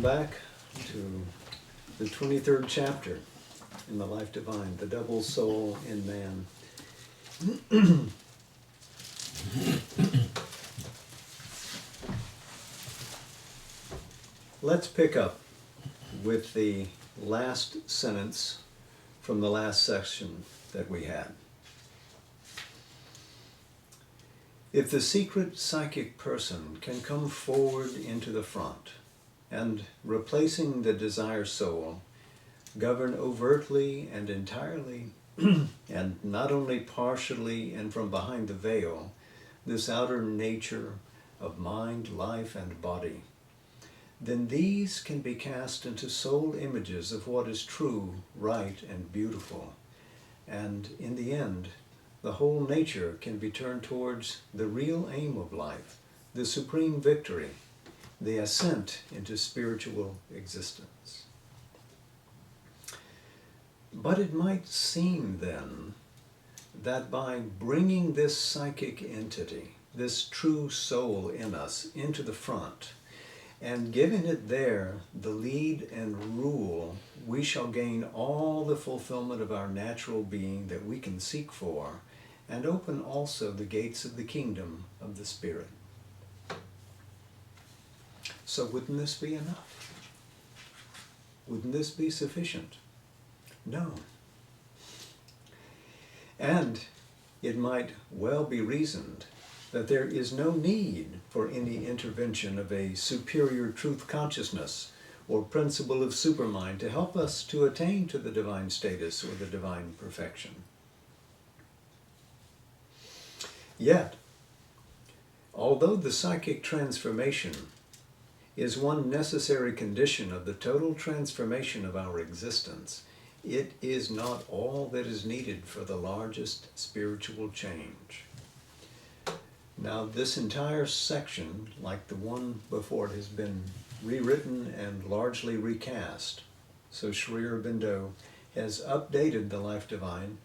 back to the 23rd chapter in the Life Divine, the double soul in man. Let's pick up with the last sentence from the last section that we had. If the secret psychic person can come forward into the front and, replacing the desire soul, govern overtly and entirely, and not only partially and from behind the veil, this outer nature of mind, life, and body, then these can be cast into soul images of what is true, right, and beautiful. And in the end, the whole nature can be turned towards the real aim of life, the supreme victory, the ascent into spiritual existence. But it might seem then that by bringing this psychic entity, this true soul in us, into the front, and giving it there the lead and rule, we shall gain all the fulfillment of our natural being that we can seek for, and open also the gates of the kingdom of the Spirit. So wouldn't this be enough? Wouldn't this be sufficient? No. And it might well be reasoned that there is no need for any intervention of a superior truth consciousness or principle of supermind to help us to attain to the divine status or the divine perfection. Yet, although the psychic transformation is one necessary condition of the total transformation of our existence, it is not all that is needed for the largest spiritual change. Now, this entire section, like the one before it, has been rewritten and largely recast. So Sri Aurobindo has updated the Life Divine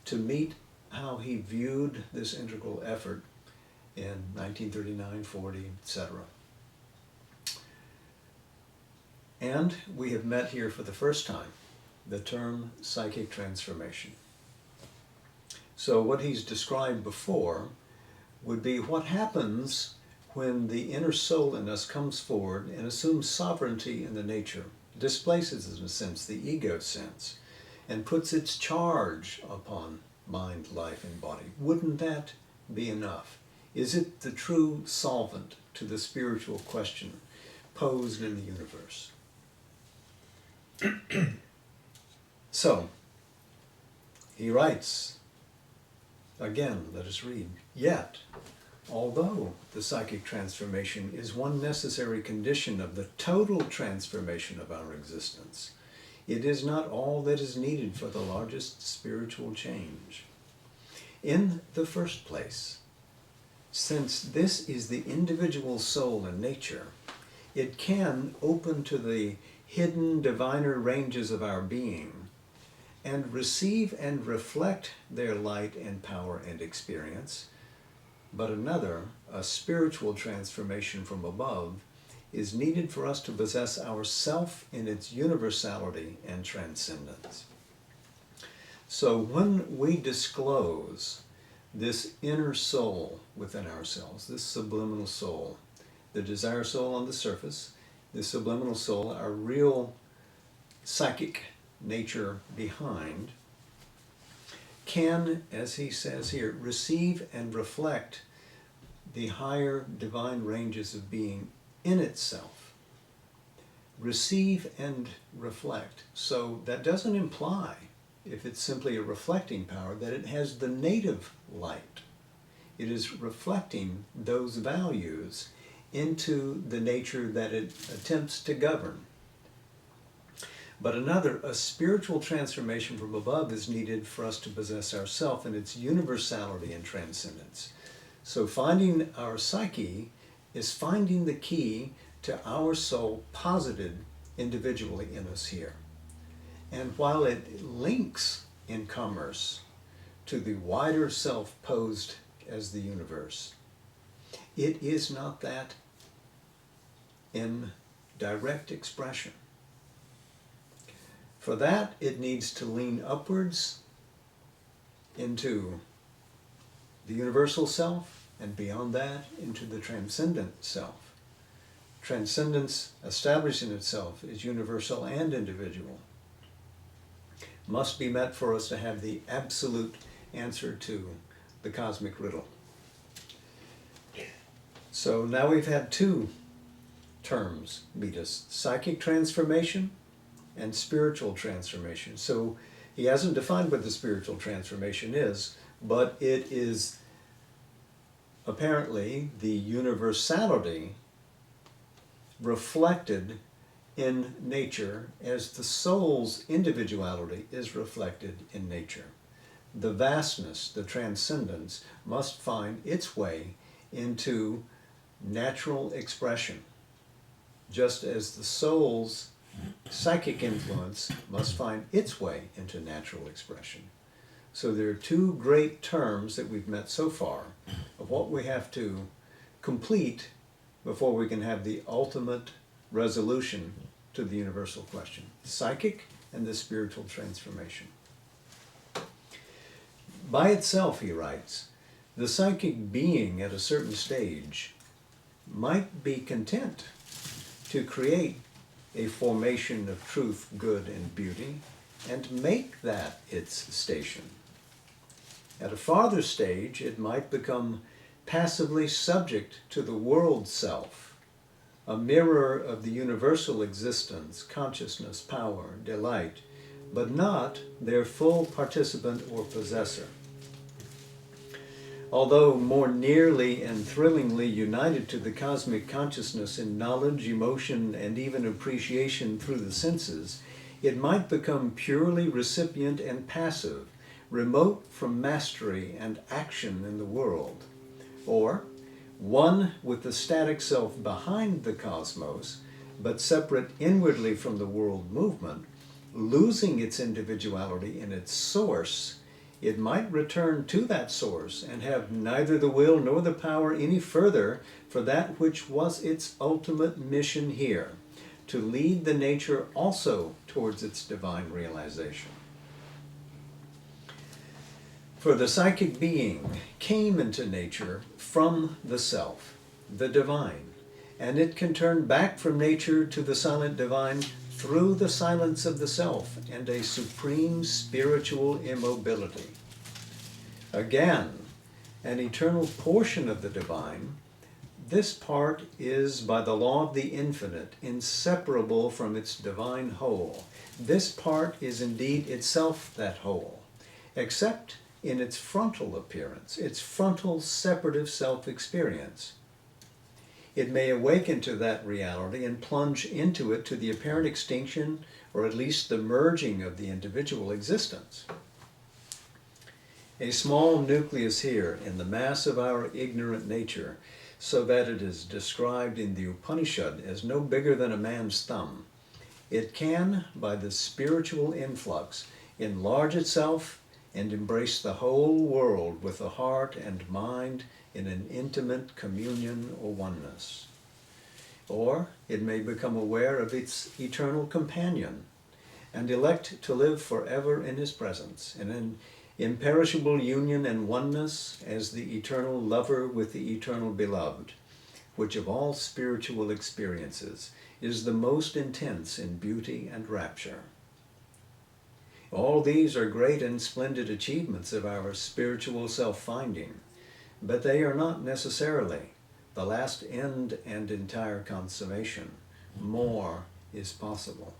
to meet how he viewed this integral effort in 1939, 40, etc. And we have met here for the first time the term psychic transformation. So what he's described before would be what happens when the inner soul in us comes forward and assumes sovereignty in the nature, displaces, in a sense, the ego sense, and puts its charge upon mind, life, and body. Wouldn't that be enough? Is it the true solvent to the spiritual question posed in the universe? So, he writes, again, let us read, "Yet, although the psychic transformation is one necessary condition of the total transformation of our existence, it is not all that is needed for the largest spiritual change. In the first place, since this is the individual soul and nature, it can open to the hidden diviner ranges of our being and receive and reflect their light and power and experience. But another, a spiritual transformation from above, is needed for us to possess our self in its universality and transcendence." So when we disclose this inner soul within ourselves, this subliminal soul, the desire soul on the surface, the subliminal soul, our real psychic nature behind, can, as he says here, receive and reflect the higher divine ranges of being in itself. Receive and reflect. So that doesn't imply, if it's simply a reflecting power, that it has the native light. It is reflecting those values into the nature that it attempts to govern. But another, a spiritual transformation from above, is needed for us to possess ourself in its universality and transcendence. So finding our psyche is finding the key to our soul posited individually in us here. And while it links in commerce to the wider self posed as the universe, it is not that in direct expression. For that, it needs to lean upwards into the universal self, and beyond that, into the transcendent self. Transcendence, establishing itself, is universal and individual. Must be met for us to have the absolute answer to the cosmic riddle. So now we've had two terms meet us: psychic transformation and spiritual transformation. So he hasn't defined what the spiritual transformation is, but it is apparently the universality reflected in nature as the soul's individuality is reflected in nature. The vastness, the transcendence, must find its way into natural expression, just as the soul's psychic influence must find its way into natural expression. So there are two great terms that we've met so far of what we have to complete before we can have the ultimate resolution to the universal question: psychic and the spiritual transformation. By itself, he writes, the psychic being at a certain stage might be content to create a formation of truth, good, and beauty, and make that its station. At a farther stage, it might become passively subject to the world self, a mirror of the universal existence, consciousness, power, delight, but not their full participant or possessor. Although more nearly and thrillingly united to the cosmic consciousness in knowledge, emotion, and even appreciation through the senses, it might become purely recipient and passive, remote from mastery and action in the world. Or, one with the static self behind the cosmos, but separate inwardly from the world movement, losing its individuality in its source, it might return to that source and have neither the will nor the power any further for that which was its ultimate mission here, to lead the nature also towards its divine realization. For the psychic being came into nature from the self, the divine, and it can turn back from nature to the silent divine through the silence of the self and a supreme spiritual immobility. Again, an eternal portion of the divine, this part is, by the law of the infinite, inseparable from its divine whole. This part is indeed itself that whole, except in its frontal appearance, its frontal separative self-experience. It may awaken to that reality and plunge into it to the apparent extinction, or at least the merging of the individual existence. A small nucleus here in the mass of our ignorant nature, so that it is described in the Upanishad as no bigger than a man's thumb. It can, by the spiritual influx, enlarge itself and embrace the whole world with the heart and mind in an intimate communion or oneness. Or it may become aware of its eternal companion and elect to live forever in his presence, in an imperishable union and oneness as the eternal lover with the eternal beloved, which of all spiritual experiences is the most intense in beauty and rapture. All these are great and splendid achievements of our spiritual self-finding, but they are not necessarily the last end and entire consummation. More is possible.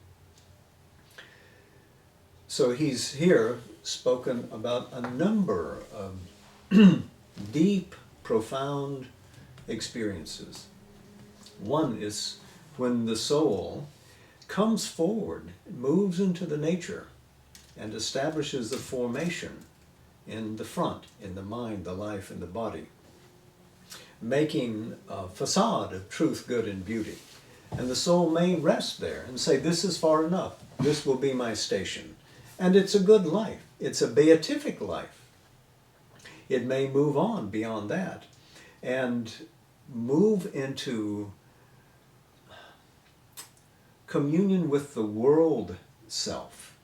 So he's here spoken about a number of deep, profound experiences. One is when the soul comes forward, moves into the nature, and establishes the formation in the front, in the mind, the life, and the body, making a facade of truth, good, and beauty. And the soul may rest there and say, this is far enough. This will be my station. And it's a good life. It's a beatific life. It may move on beyond that and move into communion with the world self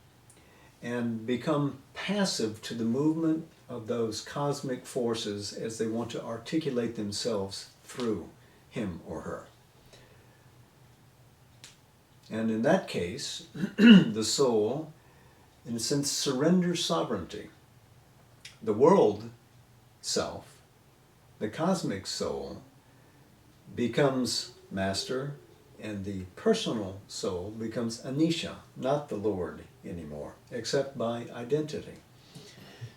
and become passive to the movement of those cosmic forces as they want to articulate themselves through him or her. And in that case, the soul, in a sense, surrenders sovereignty. The world self, the cosmic soul, becomes master, and the personal soul becomes Anisha, not the Lord anymore, except by identity.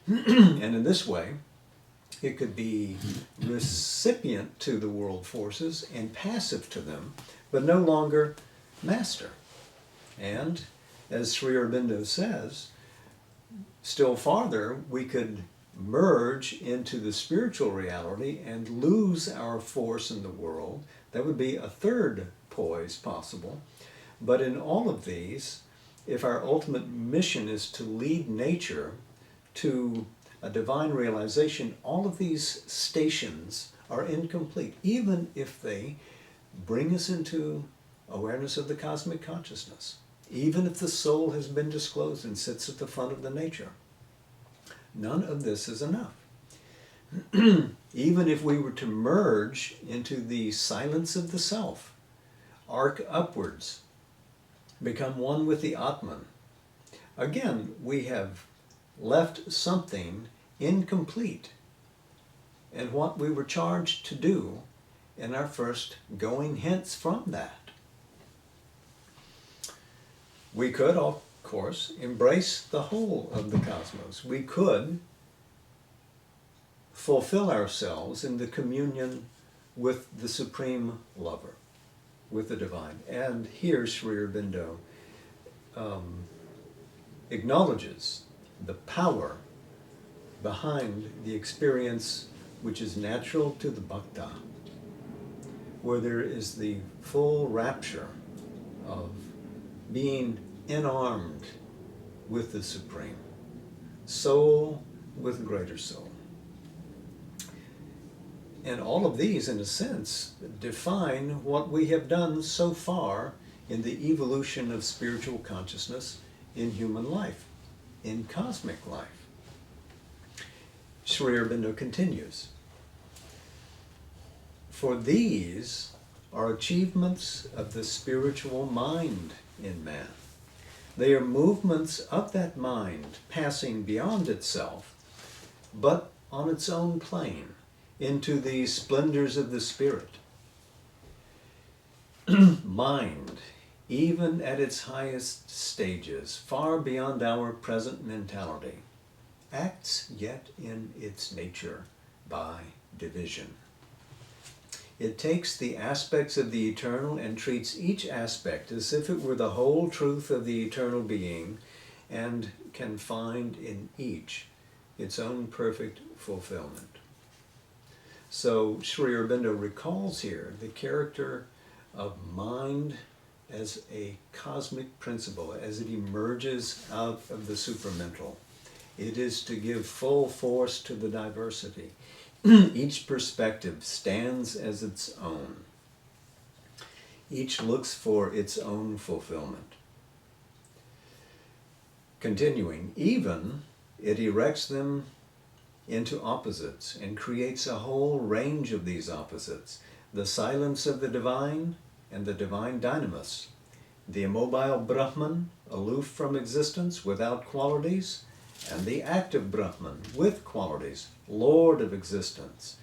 And in this way, it could be recipient to the world forces and passive to them, but no longer master. And as Sri Aurobindo says, still farther, we could merge into the spiritual reality and lose our force in the world. That would be a third poise possible. But in all of these, if our ultimate mission is to lead nature to a divine realization, all of these stations are incomplete, even if they bring us into awareness of the cosmic consciousness, even if the soul has been disclosed and sits at the front of the nature. None of this is enough. Even if we were to merge into the silence of the self, arc upwards, become one with the Atman, again, we have left something incomplete in what we were charged to do in our first going hence from that. We could, of course, embrace the whole of the cosmos. We could fulfill ourselves in the communion with the Supreme Lover, with the Divine. And here Sri Aurobindo acknowledges the power behind the experience which is natural to the bhakta, where there is the full rapture of being enarmed with the Supreme, soul with greater soul. And all of these, in a sense, define what we have done so far in the evolution of spiritual consciousness in human life, in cosmic life. Sri Aurobindo continues, "For these are achievements of the spiritual mind in man. They are movements of that mind passing beyond itself, but on its own plane, into the splendors of the spirit. Mind, even at its highest stages, far beyond our present mentality, acts yet in its nature by division. It takes the aspects of the eternal and treats each aspect as if it were the whole truth of the eternal being, and can find in each its own perfect fulfillment." So Sri Aurobindo recalls here the character of mind as a cosmic principle, as it emerges out of the supramental. It is to give full force to the diversity. Each perspective stands as its own. Each looks for its own fulfillment. Continuing, even it erects them into opposites and creates a whole range of these opposites: the silence of the divine and the divine dynamis, the immobile Brahman, aloof from existence, without qualities, and the active Brahman, with qualities, Lord of existence,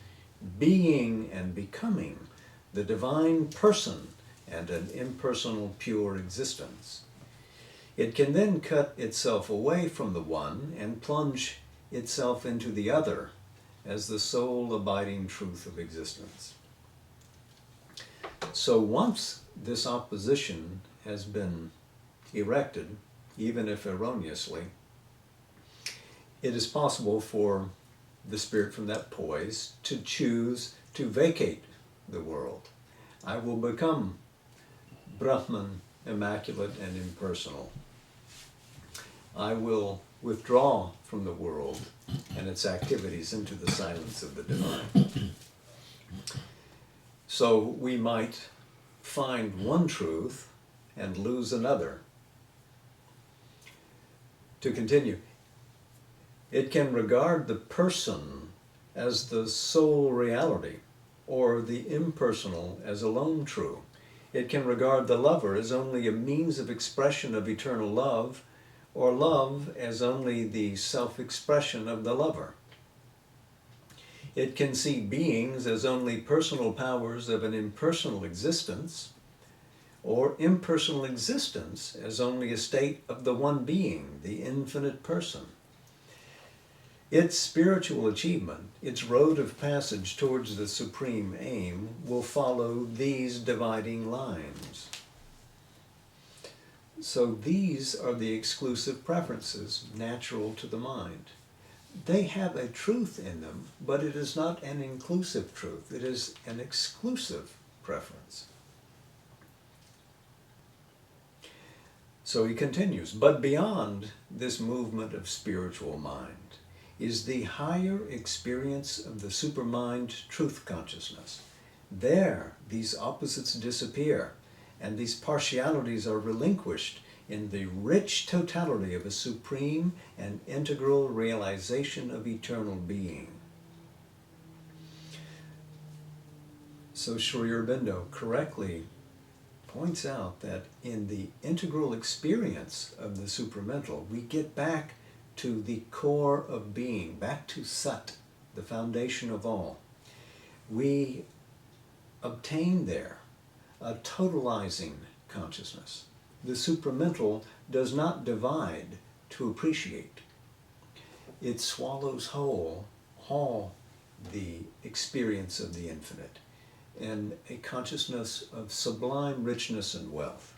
being and becoming, the divine person and an impersonal pure existence. It can then cut itself away from the one and plunge itself into the other as the sole abiding truth of existence. So once this opposition has been erected, even if erroneously, it is possible for the spirit from that poise to choose to vacate the world. I will become Brahman, immaculate and impersonal. I will withdraw from the world and its activities into the silence of the divine. So we might find one truth and lose another. To continue, it can regard the person as the sole reality, or the impersonal as alone true. It can regard the lover as only a means of expression of eternal love, or love as only the self-expression of the lover. It can see beings as only personal powers of an impersonal existence, or impersonal existence as only a state of the one being, the infinite person. Its spiritual achievement, its road of passage towards the supreme aim, will follow these dividing lines. So these are the exclusive preferences natural to the mind. They have a truth in them, but it is not an inclusive truth. It is an exclusive preference. So he continues, but beyond this movement of spiritual mind is the higher experience of the supermind truth consciousness. There, these opposites disappear, and these partialities are relinquished in the rich totality of a supreme and integral realization of eternal being. So Sri Aurobindo correctly points out that in the integral experience of the supramental, we get back to the core of being, back to Sat, the foundation of all. We obtain there a totalizing consciousness. The supramental does not divide to appreciate. It swallows whole all the experience of the infinite and a consciousness of sublime richness and wealth.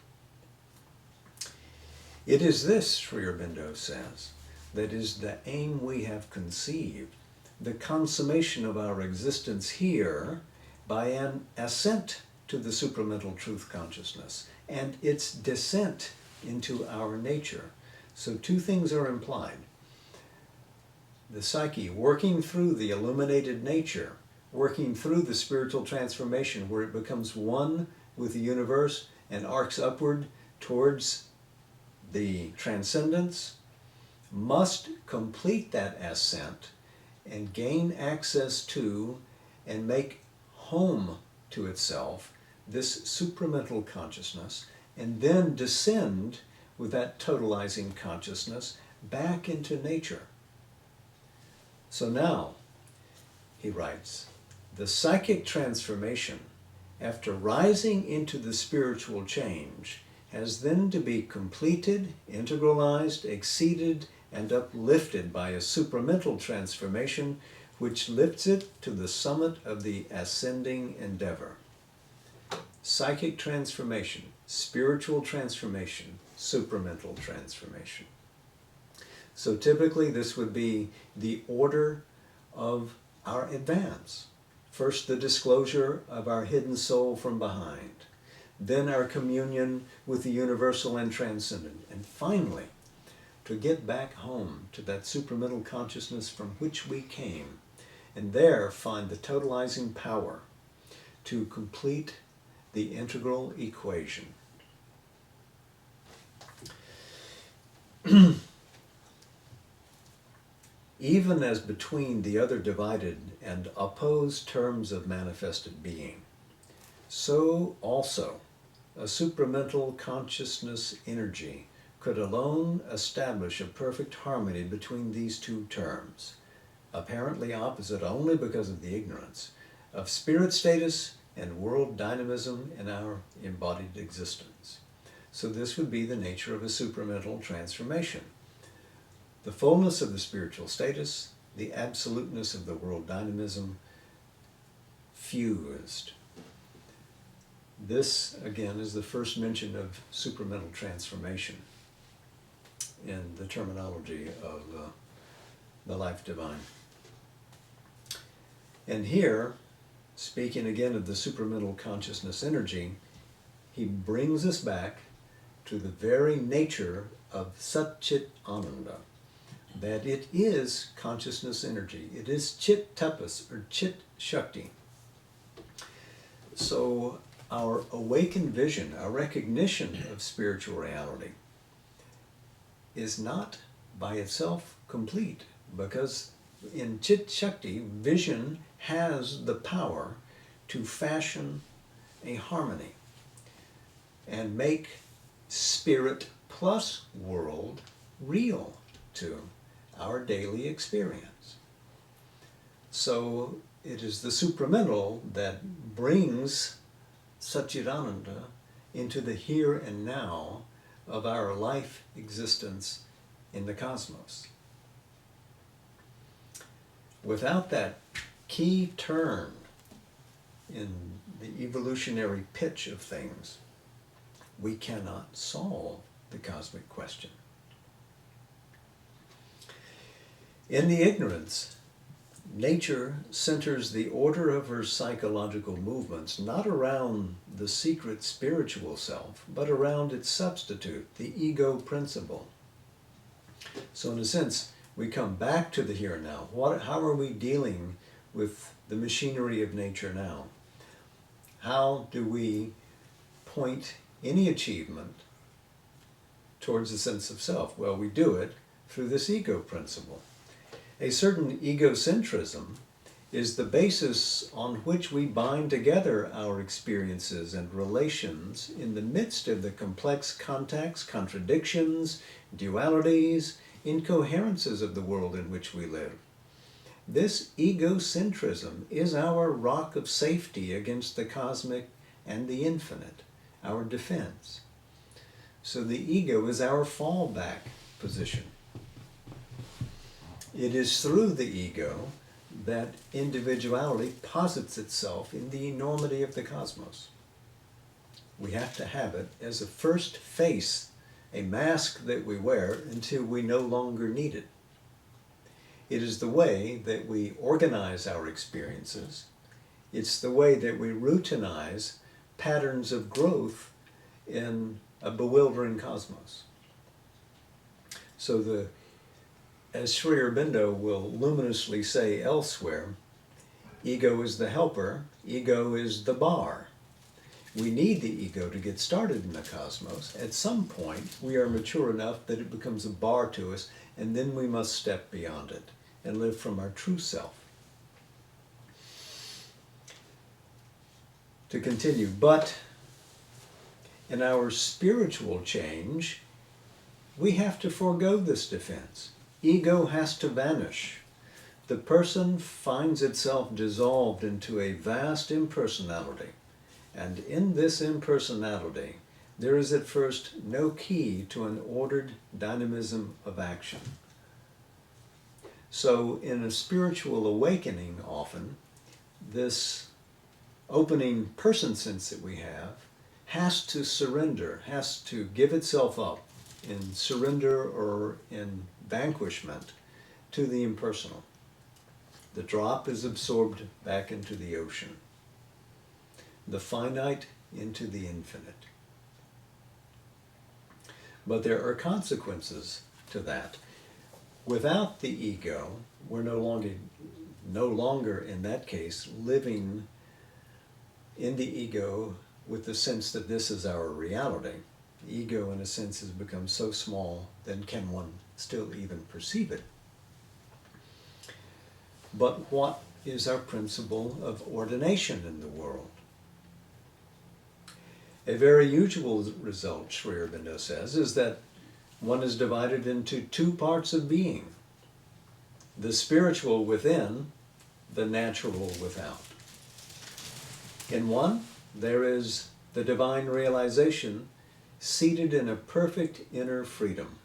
It is this, Sri Aurobindo says, that is the aim we have conceived, the consummation of our existence here by an ascent to the supramental truth consciousness and its descent into our nature. So two things are implied. The psyche working through the illuminated nature, working through the spiritual transformation where it becomes one with the universe and arcs upward towards the transcendence, must complete that ascent and gain access to and make home to itself this supramental consciousness, and then descend with that totalizing consciousness back into nature. So now, he writes, the psychic transformation, after rising into the spiritual change, has then to be completed, integralized, exceeded, and uplifted by a supramental transformation which lifts it to the summit of the ascending endeavor. Psychic transformation, spiritual transformation, supramental transformation. So typically this would be the order of our advance. First, the disclosure of our hidden soul from behind. Then our communion with the universal and transcendent. And finally, to get back home to that supramental consciousness from which we came, and there find the totalizing power to complete the integral equation. Even as between the other divided and opposed terms of manifested being, so also a supramental consciousness energy could alone establish a perfect harmony between these two terms, apparently opposite only because of the ignorance of spirit status and world dynamism in our embodied existence. So this would be the nature of a supramental transformation. The fullness of the spiritual status, the absoluteness of the world dynamism, fused. This, again, is the first mention of supramental transformation in the terminology of the life divine. And here, speaking again of the supramental consciousness energy, he brings us back to the very nature of Sat Chit Ananda, that it is consciousness energy. It is Chit Tapas, or Chit Shakti. So our awakened vision, our recognition of spiritual reality, is not by itself complete, because in Chit Shakti, vision has the power to fashion a harmony and make spirit plus world real to our daily experience. So it is the supramental that brings Satchidananda into the here and now of our life existence in the cosmos. Without that key turn in the evolutionary pitch of things, we cannot solve the cosmic question. In the ignorance, nature centers the order of her psychological movements not around the secret spiritual self, but around its substitute, the ego principle. So in a sense, we come back to the here and now. How are we dealing with the machinery of nature now? How do we point any achievement towards a sense of self? Well, we do it through this ego principle. A certain egocentrism is the basis on which we bind together our experiences and relations in the midst of the complex contacts, contradictions, dualities, incoherences of the world in which we live. This egocentrism is our rock of safety against the cosmic and the infinite, our defense. So the ego is our fallback position. It is through the ego that individuality posits itself in the enormity of the cosmos. We have to have it as a first face, a mask that we wear until we no longer need it. It is the way that we organize our experiences. It's the way that we routinize patterns of growth in a bewildering cosmos. So as Sri Aurobindo will luminously say elsewhere, ego is the helper, ego is the bar. We need the ego to get started in the cosmos. At some point, we are mature enough that it becomes a bar to us, and then we must step beyond it and live from our true self. To continue, but in our spiritual change, we have to forego this defense. Ego has to vanish. The person finds itself dissolved into a vast impersonality. And in this impersonality, there is at first no key to an ordered dynamism of action. So in a spiritual awakening often, this opening person sense that we have has to surrender, has to give itself up in surrender or in vanquishment to the impersonal. The drop is absorbed back into the ocean, the finite into the infinite. But there are consequences to that. Without the ego, we're no longer in that case living in the ego with the sense that this is our reality. The ego, in a sense, has become so small, then can one still even perceive it? But what is our principle of ordination in the world? A very usual result, Sri Aurobindo says, is that one is divided into two parts of being: the spiritual within, the natural without. In one, there is the divine realization seated in a perfect inner freedom.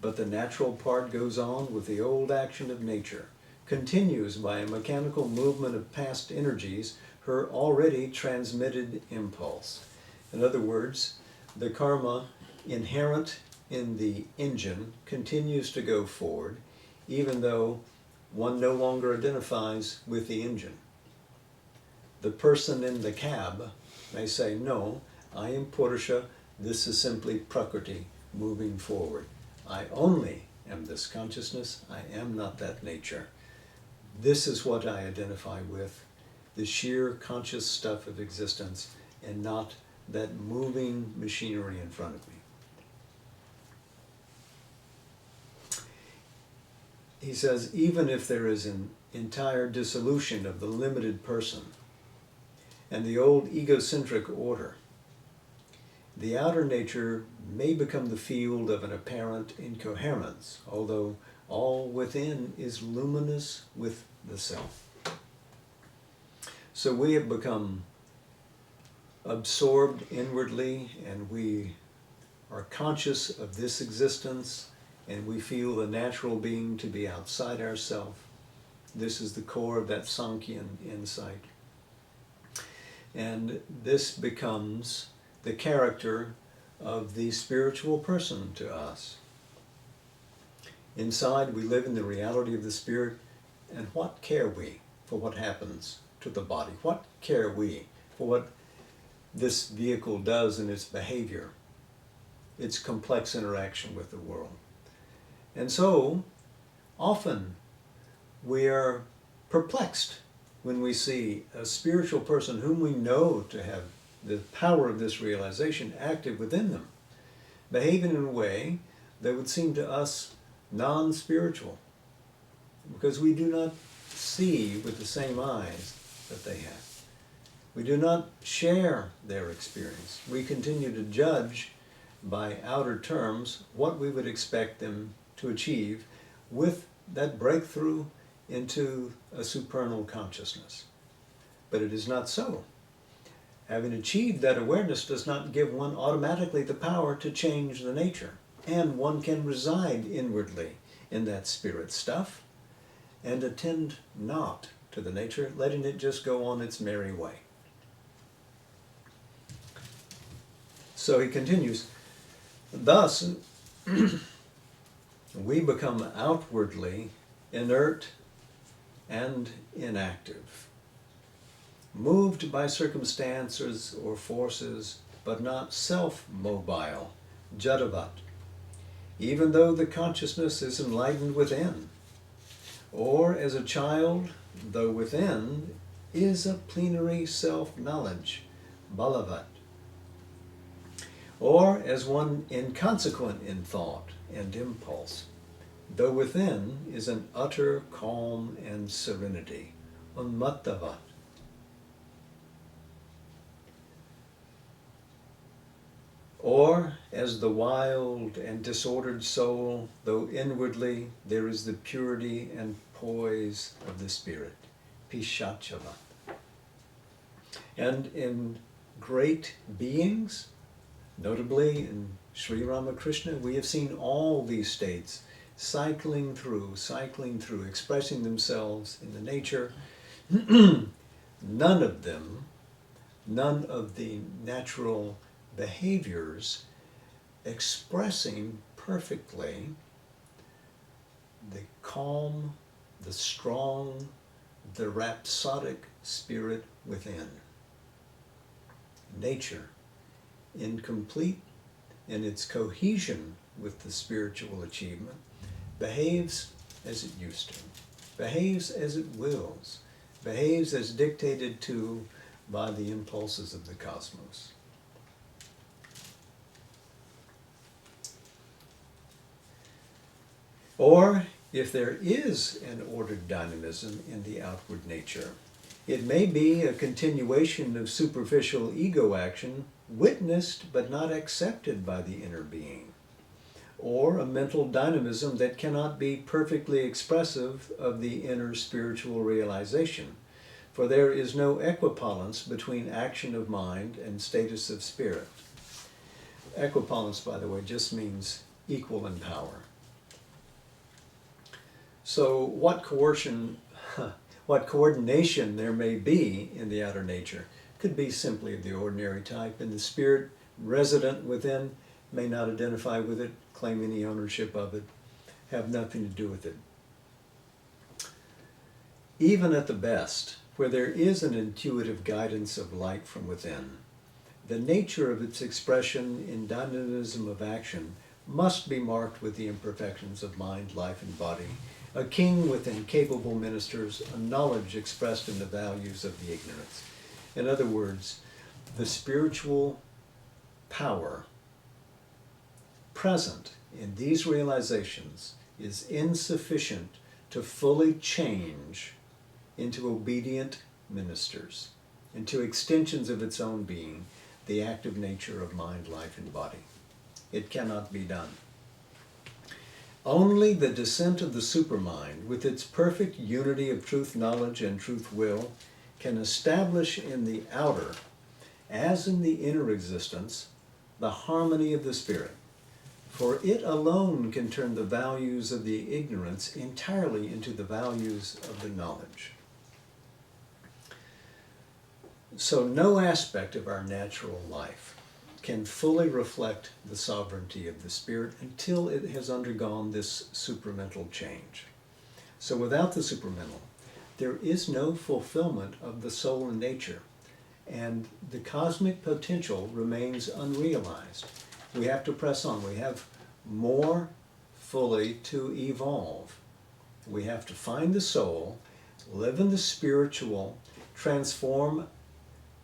But the natural part goes on with the old action of nature, continues by a mechanical movement of past energies, her already transmitted impulse. In other words, the karma inherent in the engine continues to go forward, even though one no longer identifies with the engine. The person in the cab may say, no, I am Purusha, this is simply Prakriti moving forward. I only am this consciousness, I am not that nature. This is what I identify with, the sheer conscious stuff of existence, and not that moving machinery in front of me. He says, even if there is an entire dissolution of the limited person and the old egocentric order, the outer nature may become the field of an apparent incoherence, although all within is luminous with the self. So we have become absorbed inwardly, and we are conscious of this existence, and we feel the natural being to be outside ourself. This is the core of that Sankhyan insight. And this becomes the character of the spiritual person to us. Inside, we live in the reality of the spirit, and what care we for what happens to the body? What care we for what this vehicle does in its behavior, its complex interaction with the world? And so, often, we are perplexed when we see a spiritual person whom we know to have the power of this realization active within them, behaving in a way that would seem to us non-spiritual, because we do not see with the same eyes that they have. We do not share their experience. We continue to judge by outer terms what we would expect them to achieve with that breakthrough into a supernal consciousness. But it is not so. Having achieved that awareness does not give one automatically the power to change the nature. And one can reside inwardly in that spirit stuff and attend not to the nature, letting it just go on its merry way. So he continues, thus we become outwardly inert and inactive, moved by circumstances or forces, but not self-mobile, jadavat, even though the consciousness is enlightened within, or as a child, though within, is a plenary self-knowledge, balavat, or as one inconsequent in thought and impulse, though within is an utter calm and serenity, unmattavat. Or as the wild and disordered soul, though inwardly there is the purity and poise of the spirit, pishachavat. And in great beings, notably in Sri Ramakrishna, we have seen all these states cycling through, expressing themselves in the nature. None of them, none of the natural behaviors expressing perfectly the calm, the strong, the rhapsodic spirit within. Nature, incomplete in its cohesion with the spiritual achievement, behaves as it used to, behaves as it wills, behaves as dictated to by the impulses of the cosmos. Or, if there is an ordered dynamism in the outward nature, it may be a continuation of superficial ego action witnessed but not accepted by the inner being, or a mental dynamism that cannot be perfectly expressive of the inner spiritual realization, for there is no equipollence between action of mind and status of spirit. Equipollence, by the way, just means equal in power. So what coordination there may be in the outer nature could be simply of the ordinary type, and the spirit resident within may not identify with it, claim any ownership of it, have nothing to do with it. Even at the best, where there is an intuitive guidance of light from within, the nature of its expression in dynamism of action must be marked with the imperfections of mind, life, and body. A king with incapable ministers, a knowledge expressed in the values of the ignorance. In other words, the spiritual power present in these realizations is insufficient to fully change into obedient ministers, into extensions of its own being, the active nature of mind, life, and body. It cannot be done. Only the descent of the supermind, with its perfect unity of truth knowledge and truth will, can establish in the outer, as in the inner existence, the harmony of the spirit. For it alone can turn the values of the ignorance entirely into the values of the knowledge. So no aspect of our natural life can fully reflect the sovereignty of the spirit until it has undergone this supramental change. So without the supramental, there is no fulfillment of the soul and nature, and the cosmic potential remains unrealized. We have to press on. We have more fully to evolve. We have to find the soul, live in the spiritual, transform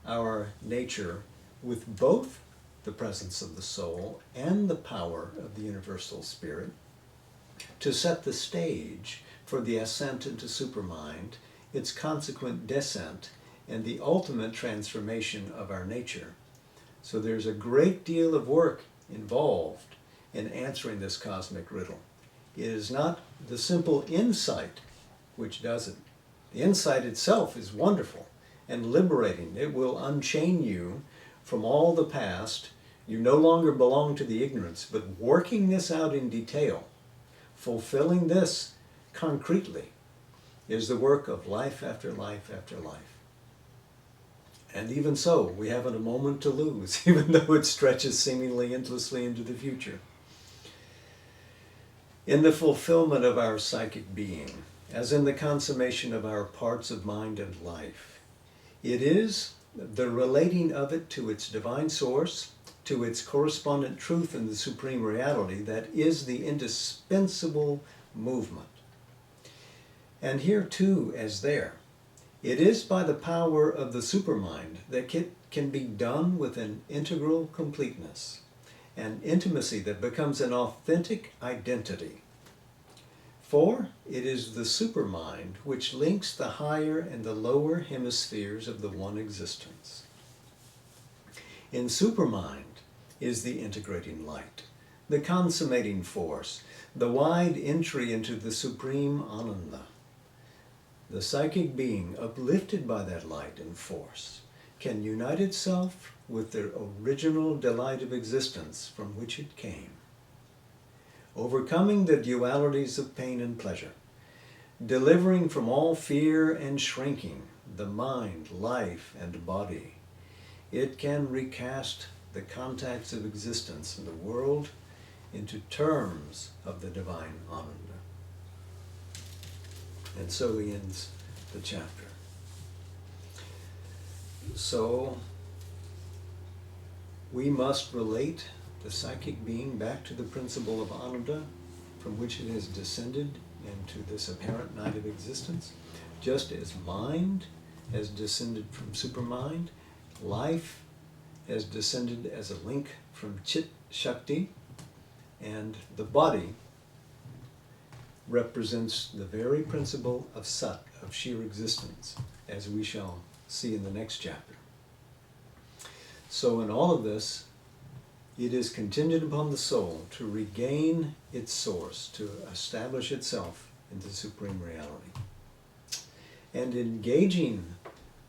our nature with both the presence of the soul and the power of the universal spirit, to set the stage for the ascent into supermind, its consequent descent, and the ultimate transformation of our nature. So there's a great deal of work involved in answering this cosmic riddle. It is not the simple insight which does it. The insight itself is wonderful and liberating. It will unchain you from all the past. You no longer belong to the ignorance, but working this out in detail, fulfilling this concretely, is the work of life after life after life. And even so, we haven't a moment to lose, even though it stretches seemingly endlessly into the future. In the fulfillment of our psychic being, as in the consummation of our parts of mind and life, it is the relating of it to its divine source, to its correspondent truth in the supreme reality, that is the indispensable movement. And here too, as there, it is by the power of the supermind that it can be done with an integral completeness, an intimacy that becomes an authentic identity. For it is the supermind which links the higher and the lower hemispheres of the one existence. In supermind is the integrating light, the consummating force, the wide entry into the supreme Ananda. The psychic being, uplifted by that light and force, can unite itself with the original delight of existence from which it came, overcoming the dualities of pain and pleasure, delivering from all fear and shrinking the mind, life, and body. It can recast the contacts of existence in the world into terms of the divine Ananda. And so he ends the chapter. So we must relate the psychic being back to the principle of Ananda, from which it has descended into this apparent night of existence, just as mind has descended from supermind, life has descended as a link from Chit Shakti, and the body represents the very principle of Sat, of sheer existence, as we shall see in the next chapter. So in all of this, it is contingent upon the soul to regain its source, to establish itself in the supreme reality. And engaging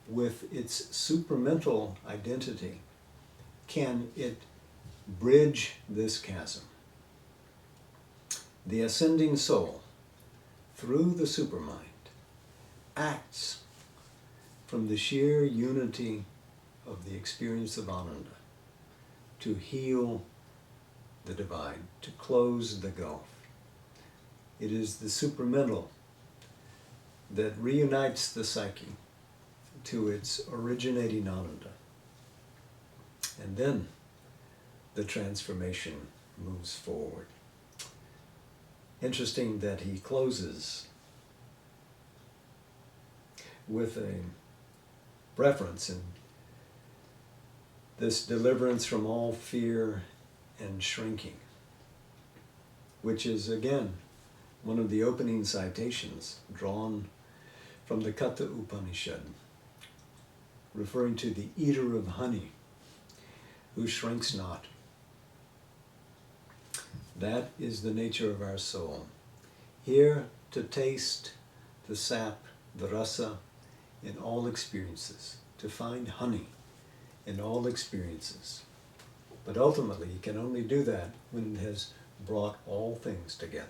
with its supramental identity, can it bridge this chasm? The ascending soul, through the supermind, acts from the sheer unity of the experience of Ananda to heal the divide, to close the gulf. It is the supramental that reunites the psyche to its originating Ananda. And then the transformation moves forward. Interesting that he closes with a reference in this deliverance from all fear and shrinking, which is, again, one of the opening citations drawn from the Katha Upanishad, referring to the eater of honey, who shrinks not. That is the nature of our soul. Here to taste the sap, the rasa, in all experiences, to find honey in all experiences. But ultimately, you can only do that when it has brought all things together,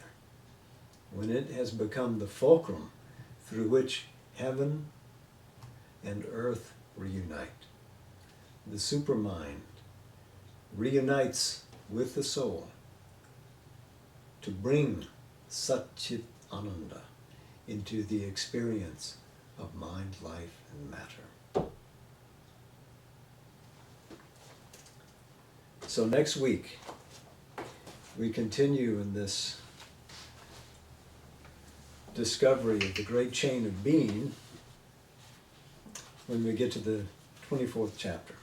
when it has become the fulcrum through which heaven and earth reunite. The supermind reunites with the soul to bring Satchit Ananda into the experience of mind, life, and matter. So next week, we continue in this discovery of the great chain of being when we get to the 24th chapter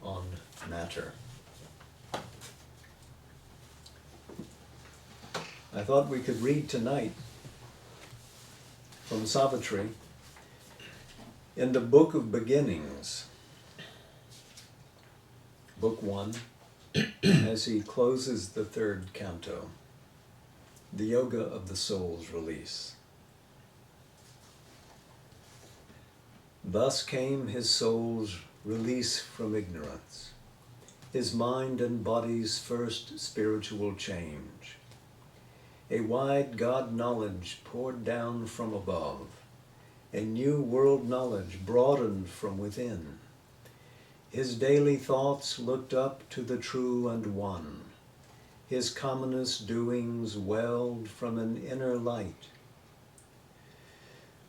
on matter. I thought we could read tonight from Savitri in the Book of Beginnings, Book 1, as he closes the third canto, the Yoga of the Soul's Release. Thus came his soul's release from ignorance, his mind and body's first spiritual change. A wide God knowledge poured down from above, a new world knowledge broadened from within. His daily thoughts looked up to the true and one. His commonest doings welled from an inner light.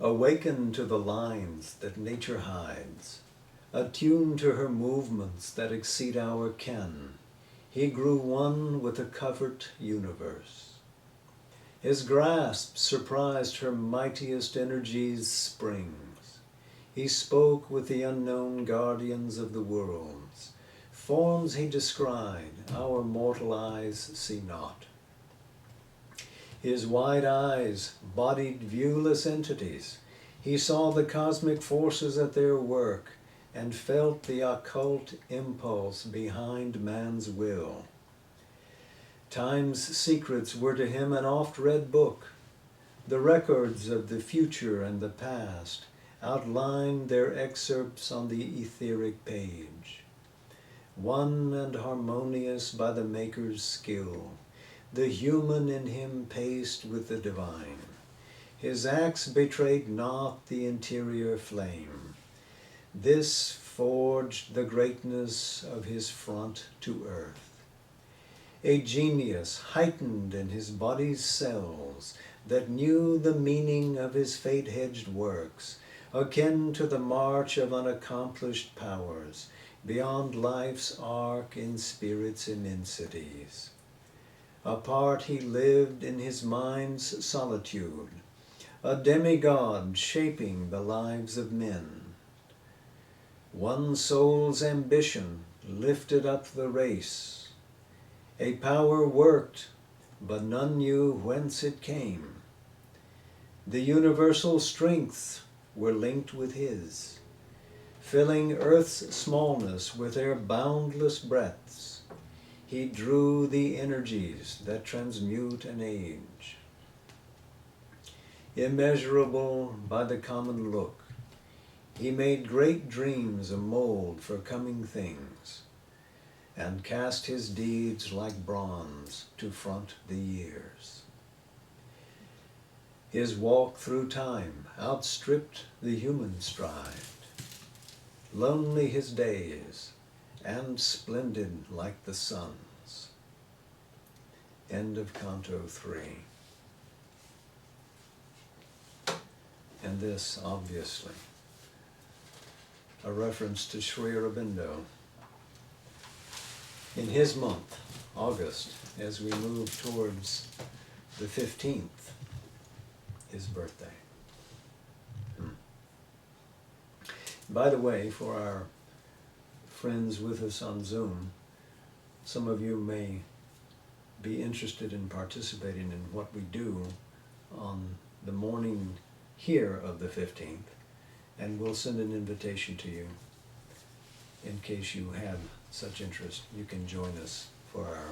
Awakened to the lines that nature hides, attuned to her movements that exceed our ken, he grew one with the covert universe. His grasp surprised her mightiest energies' springs. He spoke with the unknown guardians of the worlds. Forms he descried, our mortal eyes see not. His wide eyes bodied viewless entities. He saw the cosmic forces at their work and felt the occult impulse behind man's will. Time's secrets were to him an oft-read book. The records of the future and the past outlined their excerpts on the etheric page. One and harmonious by the Maker's skill, the human in him paced with the divine. His acts betrayed not the interior flame. This forged the greatness of his front to earth. A genius heightened in his body's cells that knew the meaning of his fate-hedged works, akin to the march of unaccomplished powers, beyond life's arc in spirit's immensities. Apart he lived in his mind's solitude, a demigod shaping the lives of men. One soul's ambition lifted up the race. A power worked, but none knew whence it came. The universal strengths were linked with his, filling earth's smallness with their boundless breadths. He drew the energies that transmute an age. Immeasurable by the common look, he made great dreams a mold for coming things, and cast his deeds like bronze to front the years. His walk through time outstripped the human stride. Lonely his days, and splendid like the sun's. End of Canto 3. And this, obviously, a reference to Sri Aurobindo. In his month, August, as we move towards the 15th, his birthday. By the way, for our friends with us on Zoom. Some of you may be interested in participating in what we do on the morning here of the 15th, and we'll send an invitation to you in case you have such interest. You can join us for our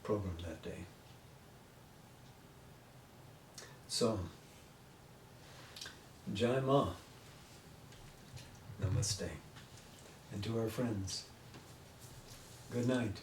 program that day. So, Jai Ma, Namaste, and to our friends, good night.